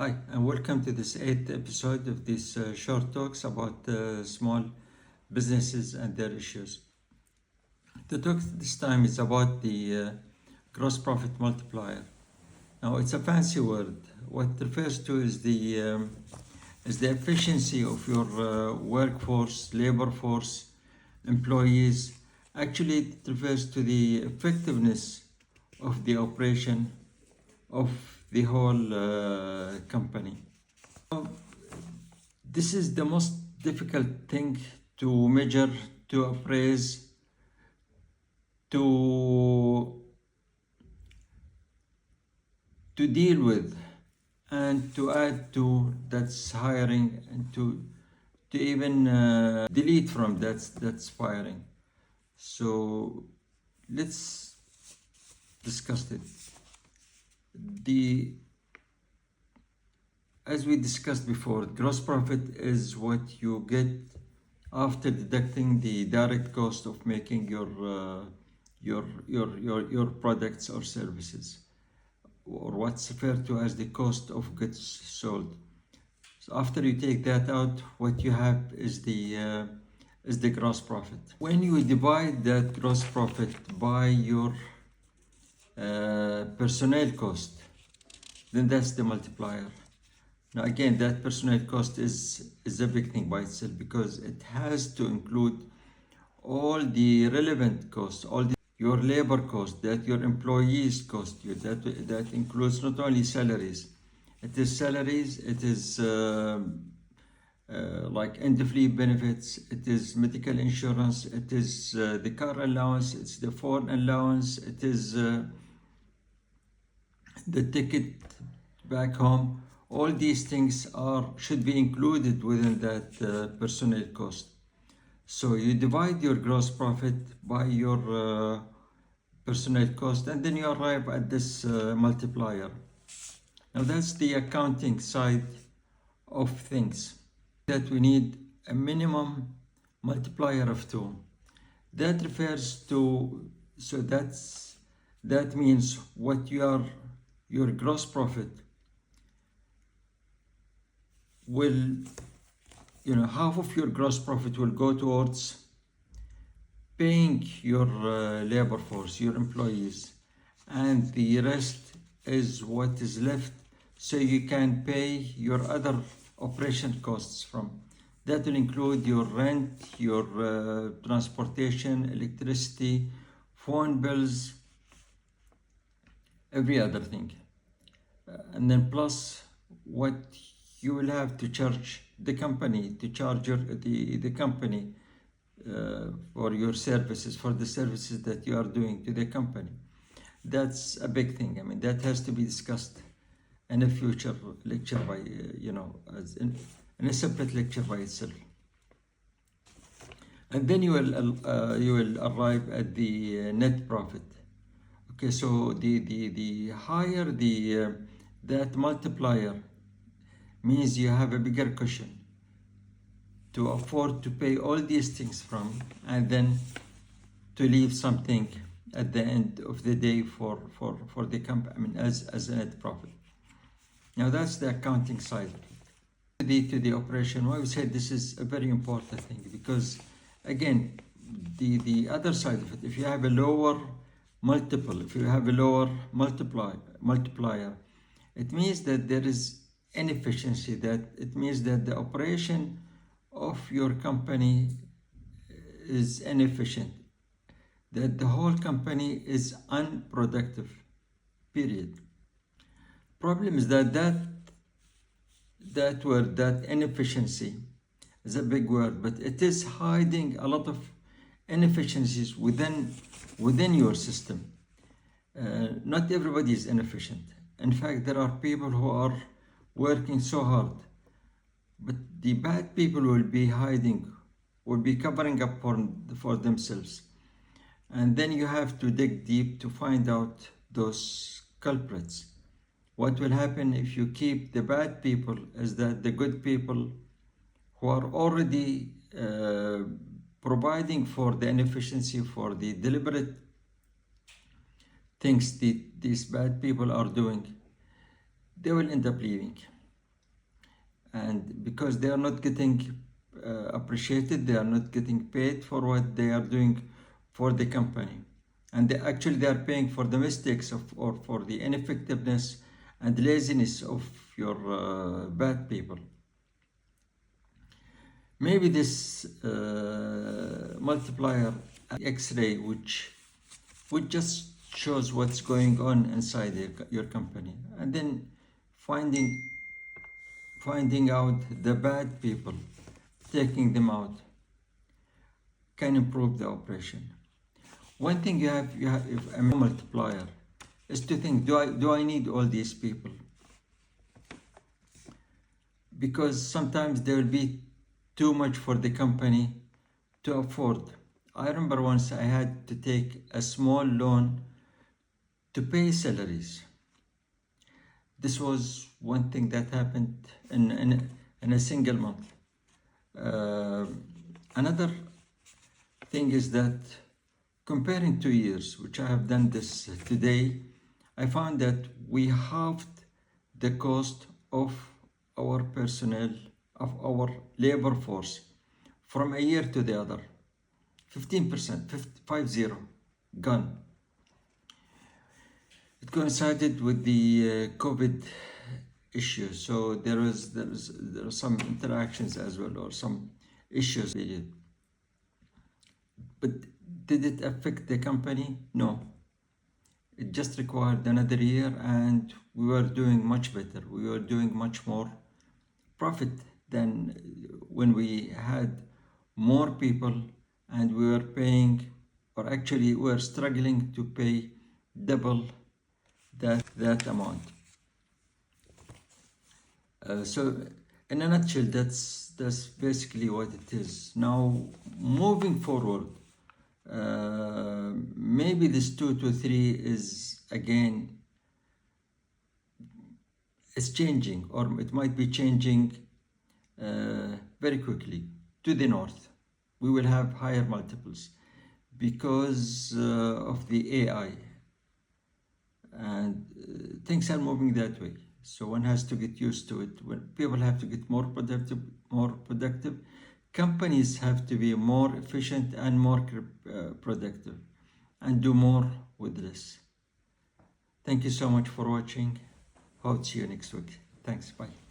Hi, and welcome to this 8th episode of these short talks about small businesses and their issues. The talk this time is about the gross profit multiplier. Now, it's a fancy word. What it refers to is the efficiency of your workforce, labor force, employees. Actually, it refers to the effectiveness of the operation of the whole company. This is the most difficult thing to measure, to appraise, to deal with, and to add to. That's hiring, and to even delete from. That's firing. So let's discuss it. As we discussed before, gross profit is what you get after deducting the direct cost of making your products or services, or what's referred to as the cost of goods sold. So after you take that out, what you have is the gross profit. When you divide that gross profit by your personnel cost, then that's the multiplier. Now again, that personnel cost is a big thing by itself, because it has to include all the relevant costs, your labor cost, that your employees cost you. That includes not only salaries. It is salaries, it is like end-of-leave benefits, it is medical insurance, it is the car allowance, it's the phone allowance, it is the ticket back home. All these things should be included within that personnel cost. So you divide your gross profit by your personnel cost, and then you arrive at this multiplier. Now that's the accounting side of things, that we need a minimum multiplier of 2. That refers to, so that means what your gross profit will, half of your gross profit will go towards paying your labor force, your employees, and the rest is what is left, so you can pay your other operation costs from. That will include your rent, your transportation, electricity, phone bills, every other thing. And then plus what you will have to charge the company, to charge the company for your services, for the services that you are doing to the company. That's a big thing. I mean, that has to be discussed in a future lecture by, in a separate lecture by itself. And then you will arrive at the net profit. Okay, so the higher that multiplier means you have a bigger cushion to afford to pay all these things from, and then to leave something at the end of the day for the company, I mean, as a net profit. Now that's the accounting side. To the operation, why we said this is a very important thing, because again, the other side of it, if you have a lower multiple, if you have a lower multiplier, it means that there is inefficiency. That it means that the operation of your company is inefficient, that the whole company is unproductive, period. Problem is that word, that inefficiency, is a big word, but it is hiding a lot of inefficiencies within your system. Not everybody is inefficient. In fact, there are people who are working so hard, but the bad people will be hiding, will be covering up for themselves. And then you have to dig deep to find out those culprits. What will happen if you keep the bad people is that the good people who are already providing for the inefficiency, for the deliberate things these bad people are doing, they will end up leaving. and because they are not getting appreciated, they are not getting paid for what they are doing for the company, and they are paying for the mistakes of, or for the ineffectiveness and laziness of your bad people. Maybe this multiplier X-ray, which just shows what's going on inside your company, and then finding out the bad people, taking them out, can improve the operation. One thing you have if a multiplier is to think, do I need all these people? Because sometimes there will be too much for the company to afford. I remember once I had to take a small loan to pay salaries. This was one thing that happened in a single month. Another thing is that comparing 2 years, which I have done this today, I found that we halved the cost of our personnel, of our labor force, from a year to the other. 15%, 50, gone. It coincided with the COVID issue, so there are some interactions as well, or some issues. But did it affect the company? No. It just required another year, and we were doing much better. We were doing much more profit than when we had more people and we were paying, or actually we were struggling to pay double that amount. So in a nutshell, that's basically what it is. Now, moving forward, maybe this 2 to 3 is again, it's changing, or it might be changing very quickly. To the north, we will have higher multiples because of the AI, and things are moving that way. So one has to get used to it. When people have to get more productive, companies have to be more efficient and more productive, and do more with less. Thank you so much for watching. Hope to see you next week. Thanks. Bye.